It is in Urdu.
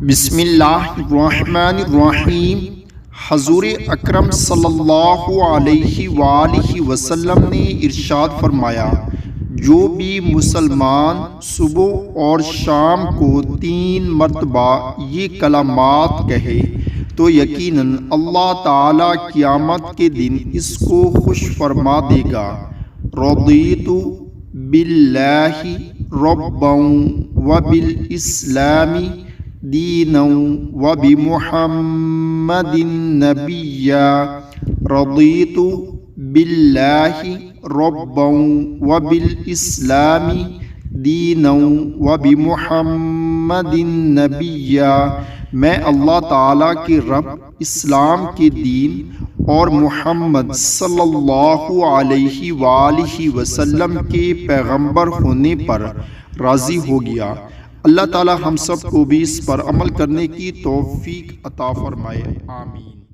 بسم اللہ الرحمن الرحیم۔ حضور اکرم صلی اللہ علیہ وآلہ وسلم نے ارشاد فرمایا، جو بھی مسلمان صبح اور شام کو 3 مرتبہ یہ کلمات کہے تو یقیناً اللہ تعالیٰ قیامت کے دن اس کو خوش فرما دے گا۔ رضیت باللہ ربا وبالاسلام دینا وبمحمد نبیا۔ رضیت باللہ ربا وبالاسلام دینا وبمحمد نبیا۔ میں اللہ تعالیٰ کے رب، اسلام کے دین اور محمد صلی اللہ علیہ وآلہ وسلم کے پیغمبر ہونے پر راضی ہو گیا۔ اللہ تعالیٰ ہم سب کو بھی اس پر عمل کرنے کی توفیق عطا فرمائے، آمین۔